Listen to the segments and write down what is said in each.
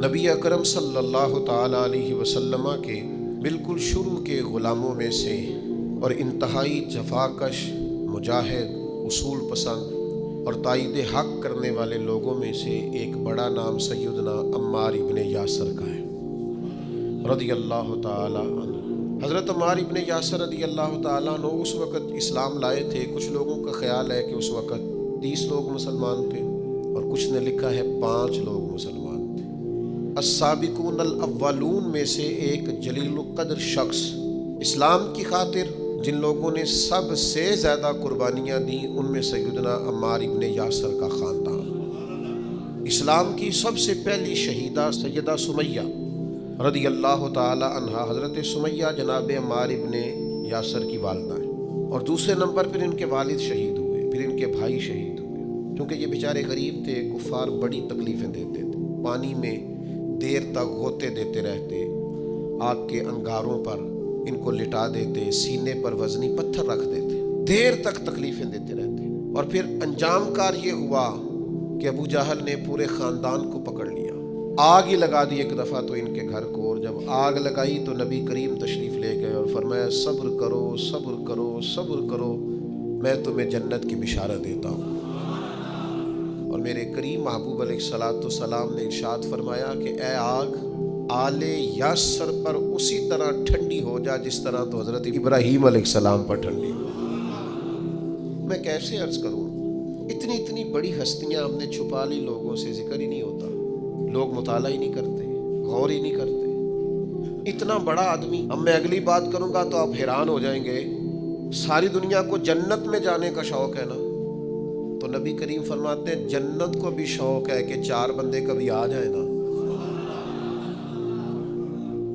نبی اکرم صلی اللہ تعالیٰ علیہ وسلم کے بالکل شروع کے غلاموں میں سے اور انتہائی جفاکش، مجاہد، اصول پسند اور تائید حق کرنے والے لوگوں میں سے ایک بڑا نام سیدنا عمار ابن یاسر کا ہے رضی اللہ تعالیٰ عنہ۔ حضرت عمار ابن یاسر رضی اللہ تعالیٰ عنہ اس وقت اسلام لائے تھے۔ کچھ لوگوں کا خیال ہے کہ اس وقت 30 لوگ مسلمان تھے اور کچھ نے لکھا ہے 5 لوگ مسلمان تھے۔ السابقون الاولون میں سے ایک جلیل القدر شخص، اسلام کی خاطر جن لوگوں نے سب سے زیادہ قربانیاں دیں ان میں سیدنا عمار ابن یاسر کا خاندان۔ اسلام کی سب سے پہلی شہیدہ سیدہ سمیہ رضی اللہ تعالی عنہا، حضرت سمیہ جناب عمار ابن یاسر کی والدہ ہیں، اور دوسرے نمبر پر ان کے والد شہید ہوئے، پھر ان کے بھائی شہید ہوئے، کیونکہ یہ بیچارے غریب تھے۔ کفار بڑی تکلیفیں دیتے تھے، پانی میں دیر تک غوطے دیتے رہتے، آگ کے انگاروں پر ان کو لٹا دیتے، سینے پر وزنی پتھر رکھ دیتے، دیر تک تکلیفیں دیتے رہتے، اور پھر انجام کار یہ ہوا کہ ابو جہل نے پورے خاندان کو پکڑ لیا، آگ ہی لگا دی ایک دفعہ تو ان کے گھر کو، اور جب آگ لگائی تو نبی کریم تشریف لے گئے اور فرمایا صبر کرو صبر کرو صبر کرو، میں تمہیں جنت کی بشارت دیتا ہوں۔ اور میرے کریم محبوب علیہ السلام نے ارشاد فرمایا کہ اے آگ، آل یاسر پر اسی طرح ٹھنڈی ہو جا جس طرح تو حضرت ابراہیم علیہ السلام پر ٹھنڈی ہو۔ میں کیسے عرض کروں، اتنی بڑی ہستیاں ہم نے چھپا لی، لوگوں سے ذکر ہی نہیں ہوتا، لوگ مطالعہ ہی نہیں کرتے، غور ہی نہیں کرتے۔ اتنا بڑا آدمی، اب میں اگلی بات کروں گا تو آپ حیران ہو جائیں گے، ساری دنیا کو جنت میں جانے کا شوق ہے نا، تو نبی کریم فرماتے ہیں جنت کو بھی شوق ہے کہ 4 بندے کبھی آ جائیں نا۔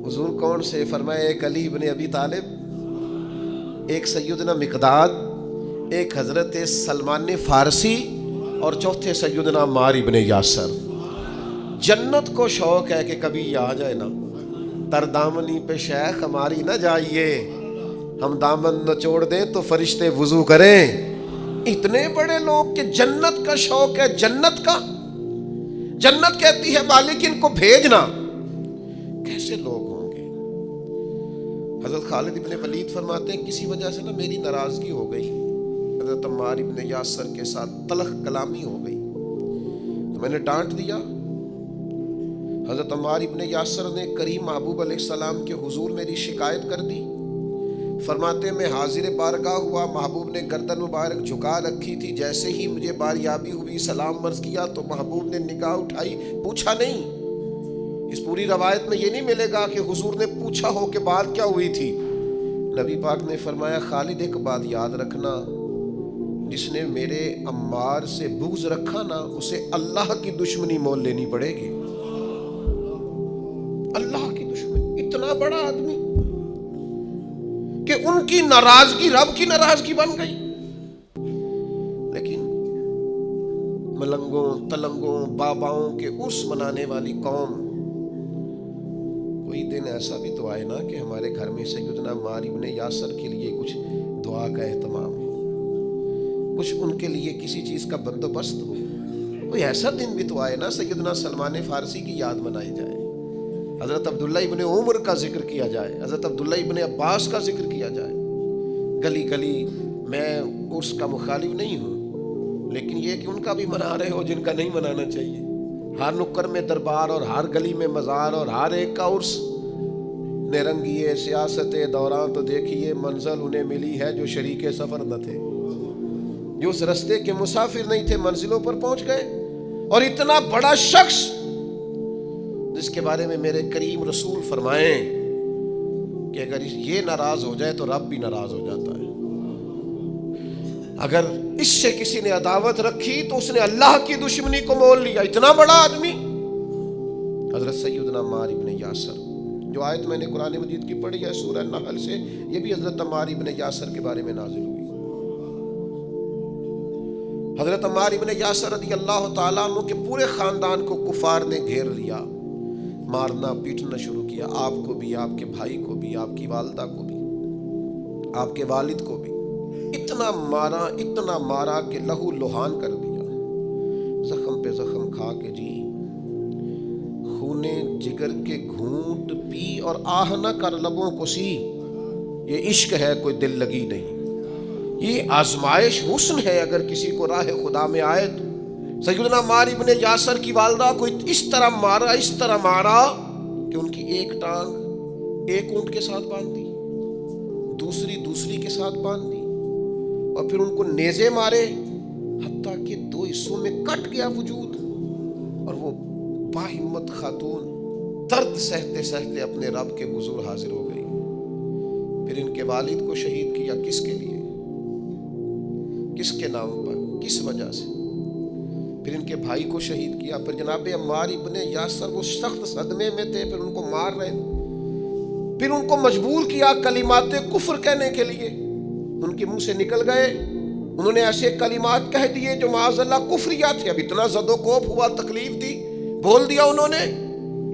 حضور کون سے؟ فرمایا ایک علی ابن ابی طالب، ایک سیدنا مقداد، ایک حضرت سلمان فارسی، اور چوتھے سیدنا عمار ابن یاسر۔ جنت کو شوق ہے کہ کبھی آ جائے نا۔ تر دامنی پہ شیخ ہماری نہ جائیے، ہم دامن نہ چھوڑ دیں تو فرشتے وضو کریں۔ اتنے بڑے لوگ کہ جنت کا شوق ہے، جنت کا، جنت کہتی ہے مالک ان کو بھیجنا۔ کیسے لوگ ہوں گے؟ حضرت خالد ابن ولید فرماتے ہیں کسی وجہ سے نا میری ناراضگی ہو گئی، حضرت عمار ابن یاسر کے ساتھ تلخ کلامی ہو گئی تو میں نے ڈانٹ دیا۔ حضرت عمار ابن یاسر نے کریم محبوب علیہ السلام کے حضور میری شکایت کر دی۔ فرماتے میں حاضر بارگاہ ہوا، محبوب نے گردن مبارک جھکا رکھی تھی، جیسے ہی مجھے باریابی ہوئی سلام عرض کیا تو محبوب نے نگاہ اٹھائی، پوچھا نہیں۔ اس پوری روایت میں یہ نہیں ملے گا کہ حضور نے پوچھا ہو کہ بات کیا ہوئی تھی۔ نبی پاک نے فرمایا خالد ایک بات یاد رکھنا، جس نے میرے عمار سے بغض رکھا نا اسے اللہ کی دشمنی مول لینی پڑے گی۔ اللہ کی دشمنی، اتنا بڑا آدمی کہ ان کی ناراضگی رب کی ناراضگی بن گئی۔ لیکن ملنگوں تلنگوں باباؤں کے عرس منانے والی قوم، کوئی دن ایسا بھی تو آئے نا کہ ہمارے گھر میں سیدنا عمار ابن یاسر کے لیے کچھ دعا کا اہتمام ہو، کچھ ان کے لیے کسی چیز کا بندوبست ہو۔ کوئی ایسا دن بھی تو آئے نا سیدنا سلمان فارسی کی یاد منائی جائے، حضرت عبداللہ ابن عمر کا ذکر کیا جائے، حضرت عبداللہ ابن عباس کا ذکر کیا جائے۔ گلی گلی میں عرس کا مخالف نہیں ہوں، لیکن یہ کہ ان کا بھی منا رہے ہو جن کا نہیں منانا چاہیے۔ ہر نکر میں دربار اور ہر گلی میں مزار اور ہر ایک کا عرس۔ نرنگیے سیاست دوران تو دیکھیے منزل انہیں ملی ہے جو شریک سفر نہ تھے، جو اس رستے کے مسافر نہیں تھے، منزلوں پر پہنچ گئے۔ اور اتنا بڑا شخص جس کے بارے میں میرے کریم رسول فرمائیں کہ اگر یہ ناراض ہو جائے تو رب بھی ناراض ہو جاتا ہے۔ اگر اس سے کسی نے عداوت رکھی تو اس نے اللہ کی دشمنی کو مول لیا۔ اتنا بڑا آدمی حضرت سیدنا عمار ابن یاسر۔ جو آیت میں نے قرآن مجید کی پڑھی ہے سورہ نحل سے، یہ بھی حضرت عمار ابن یاسر کے بارے میں نازل ہوئی۔ حضرت عمار ابن یاسر رضی اللہ تعالیٰ عنہ کے پورے خاندان کو کفار نے گھیر لیا، مارنا پیٹنا شروع کیا، آپ کو بھی، آپ کے بھائی کو بھی، آپ کی والدہ کو بھی، آپ کے والد کو بھی۔ اتنا مارا کہ لہو لہان کر دیا، زخم پہ زخم کھا کے جی خون اپنے جگر کے گھونٹ پی اور آہ نہ کر لبوں کو سی، یہ عشق ہے کوئی دل لگی نہیں، یہ آزمائش حسن ہے اگر کسی کو راہ خدا میں آئے تو۔ سیدنا عمار ابن یاسر کی والدہ کو اس طرح مارا کہ ان کی ایک ٹانگ ایک اونٹ کے ساتھ باندھ دی، دوسری کے ساتھ باندھ دی، اور پھر ان کو نیزے مارے حتیٰ کہ 2 حصوں میں کٹ گیا وجود، اور وہ باہمت خاتون درد سہتے سہتے اپنے رب کے حضور حاضر ہو گئی۔ پھر ان کے والد کو شہید کیا، کس کے لیے، کس کے نام پر، کس وجہ سے؟ پھر ان کے بھائی کو شہید کیا۔ پھر جناب عمار ابن یاسر وہ سخت صدمے میں تھے، پھر ان کو مار رہے تھے، پھر ان کو مجبور کیا کلمات کفر کہنے کے لیے، ان کے منہ سے نکل گئے، انہوں نے ایسے کلمات کہہ دیے جو معاذ اللہ کفریہ تھے۔ اب اتنا زد و کوف ہوا، تکلیف دی، بول دیا انہوں نے،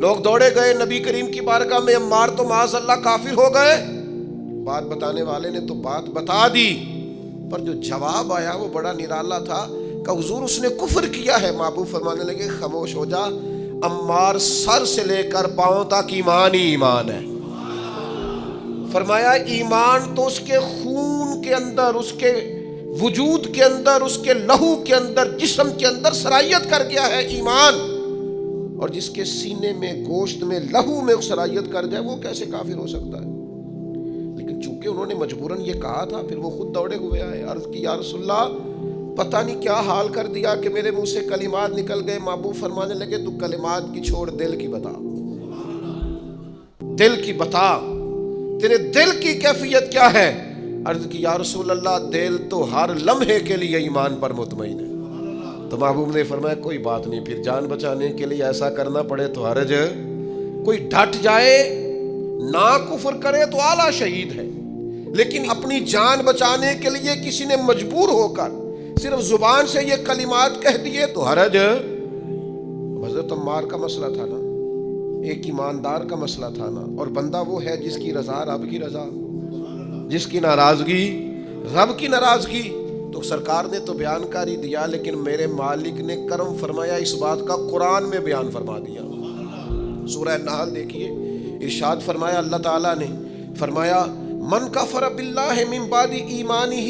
لوگ دوڑے گئے نبی کریم کی بارگاہ میں، عمار تو معاذ اللہ کافر ہو گئے۔ بات بتانے والے نے تو بات بتا دی، پر جو جواب آیا وہ بڑا نرالا تھا کہ حضور اس نے کفر کیا ہے۔ محبوب فرمانے لگے خاموش ہو جا، عمار سر سے لے کر پاؤں تک ایمان ہی ایمان ہے۔ فرمایا ایمان تو اس کے خون کے اندر، اس کے وجود کے اندر، اس کے لہو کے اندر، جسم کے اندر سرایت کر گیا ہے ایمان، اور جس کے سینے میں، گوشت میں، لہو میں سرایت کر جائے وہ کیسے کافر ہو سکتا ہے؟ لیکن چونکہ انہوں نے مجبوراً یہ کہا تھا، پھر وہ خود دوڑے ہوئے آئے، عرض کی یا رسول اللہ پتہ نہیں کیا حال کر دیا کہ میرے منہ سے کلمات نکل گئے۔ محبوب فرمانے لگے تو کلمات کی چھوڑ، دل کی بتا، دل کی بتا، تیرے دل کی کیفیت کیا ہے؟ عرض کی یا رسول اللہ دل تو ہر لمحے کے لیے ایمان پر مطمئن ہے۔ تو محبوب نے فرمایا کوئی بات نہیں، پھر جان بچانے کے لیے ایسا کرنا پڑے تو حرج، کوئی ڈٹ جائے نہ کفر کرے تو اعلیٰ شہید ہے، لیکن اپنی جان بچانے کے لیے کسی نے مجبور ہو کر صرف زبان سے یہ کلمات کہہ دیے تو حرج۔ حضرت عمار کا مسئلہ تھا نا، ایک ایماندار کا مسئلہ تھا نا، اور بندہ وہ ہے جس کی رضا رب کی رضا، جس کی ناراضگی رب کی ناراضگی۔ تو سرکار نے تو بیان کاری دیا، لیکن میرے مالک نے کرم فرمایا، اس بات کا قرآن میں بیان فرما دیا۔ سورہ نحل دیکھیے، ارشاد فرمایا اللہ تعالیٰ نے، فرمایا من کفر باللہ من بعد ایمانہ،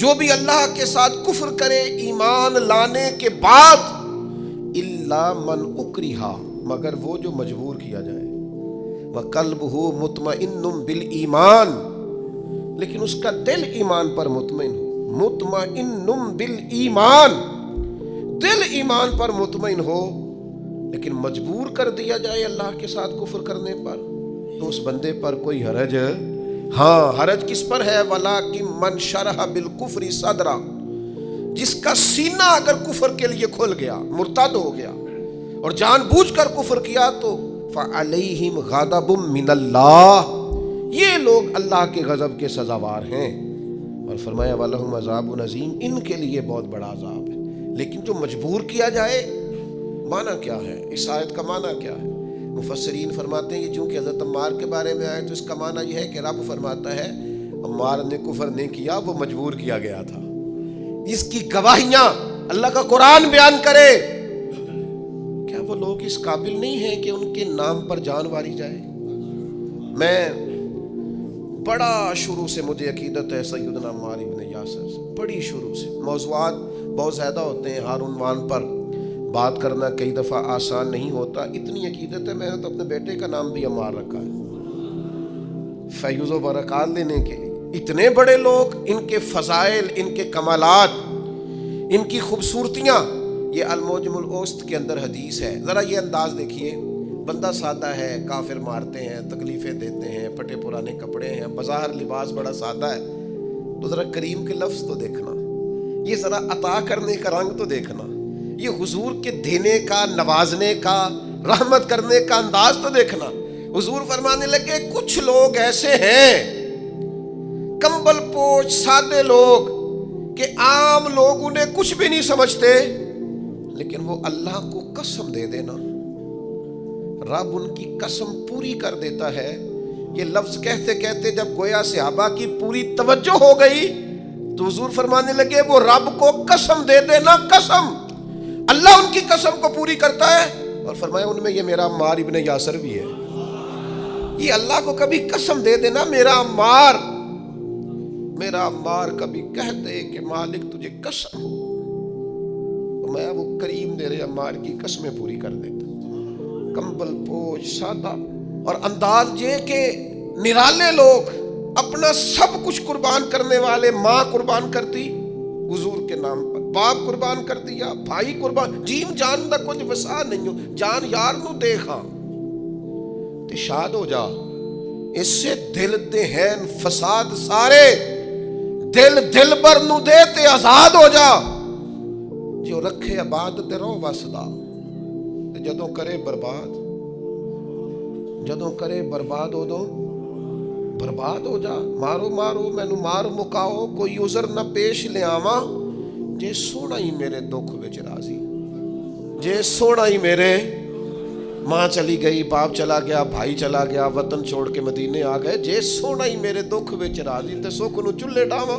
جو بھی اللہ کے ساتھ کفر کرے ایمان لانے کے بعد، الا من اکرہا، مگر وہ جو مجبور کیا جائے، وقلبہ مطمئن بالایمان، لیکن اس کا دل ایمان پر مطمئن ہو، مطمئن بالایمان، دل ایمان پر مطمئن ہو، لیکن مجبور کر دیا جائے اللہ کے ساتھ کفر کرنے پر، تو اس بندے پر کوئی حرج، ہاں حرج کس پر ہے؟ وَلَٰكِن مَّن شَرَحَ بِالْكُفْرِ صَدْرًا، جس کا سینہ اگر کفر کے لیے کھل گیا، مرتد ہو گیا اور جان بوجھ کر کفر کیا، تو فَعَلَيْهِمْ غَضَبٌ مِّنَ اللَّهِ، یہ لوگ اللہ کے غضب کے سزاوار ہیں۔ اور فرمایا وَلَهُمْ عَذَابٌ عَظِيمٌ، ان کے لیے بہت بڑا عذاب ہے۔ لیکن جو مجبور کیا جائے، معنی کیا ہے اس آیت کا؟ معنی کیا ہے؟ مفسرین فرماتے ہیں یہ چونکہ حضرت عمار کے بارے میں آئے تو اس کا معنی یہ ہے کہ رب فرماتا ہے عمار نے کفر نہیں کیا، وہ مجبور کیا گیا تھا۔ اس کی گواہیاں اللہ کا قرآن بیان کرے۔ کیا وہ لوگ اس قابل نہیں ہیں کہ ان کے نام پر جان واری جائے؟ میں بڑا شروع سے مجھے عقیدت ہے سیدنا عمار ابن یاسر سے، بڑی شروع سے۔ موضوعات بہت زیادہ ہوتے ہیں، ہر عنوان پر بات کرنا کئی دفعہ آسان نہیں ہوتا۔ اتنی عقیدت ہے، میں نے تو اپنے بیٹے کا نام بھی عمار رکھا ہے فیض و برکات لینے کے لیے۔ اتنے بڑے لوگ، ان کے فضائل، ان کے کمالات، ان کی خوبصورتیاں، یہ المعجم الاوسط کے اندر حدیث ہے۔ ذرا یہ انداز دیکھیے، بندہ سادہ ہے، کافر مارتے ہیں، تکلیفیں دیتے ہیں، پھٹے پرانے کپڑے ہیں، بظاہر لباس بڑا سادہ ہے، تو ذرا کریم کے لفظ تو دیکھنا، یہ ذرا عطا کرنے کا رنگ تو دیکھنا، یہ حضور کے دینے کا، نوازنے کا، رحمت کرنے کا انداز تو دیکھنا۔ حضور فرمانے لگے کچھ لوگ ایسے ہیں کمبل پوش سادے لوگ کہ عام لوگ انہیں کچھ بھی نہیں سمجھتے، لیکن وہ اللہ کو قسم دے دینا، رب ان کی قسم پوری کر دیتا ہے۔ یہ لفظ کہتے کہتے جب گویا صحابہ کی پوری توجہ ہو گئی تو حضور فرمانے لگے وہ رب کو قسم دے دینا، قسم، اللہ ان کی قسم کو پوری کرتا ہے اور فرمایا ان میں یہ میرا عمار ابن یاسر بھی ہے. یہ اللہ کو کبھی قسم دے دینا میرا عمار کبھی کہہ دے کہ مالک تجھے قسم ہو، تو میں وہ کریم میرے عمار کی قسمیں پوری کر دیتا. کمبل پوش سادہ اور انداز یہ کہ نرالے لوگ اپنا سب کچھ قربان کرنے والے. ماں قربان کرتی حضور کے نام پر، باپ قربان کر دیا، بھائی قربان، جیم جان دا کچھ وسا نہیں ہو، جان یار نو دیکھا تے شاد ہو جا. اس سے دل دہن فساد سارے، دل بر نو دے تے آزاد ہو جا. جو رکھے آباد تے رو وسدا، جدوں کرے برباد ہو دو برباد ہو جا. مارو مینو مار مکاؤ، کوئی عذر نہ پیش لے آواں. جے سونا ہی میرے دکھ وچ راضی، جے سونا ہی میرے ماں چلی گئی، باپ چلا گیا، بھائی چلا گیا، وطن چھوڑ کے مدینے آ گئے، جے سونا ہی میرے دکھ وچ راضی تے سکھ نو چلے ڈاواں.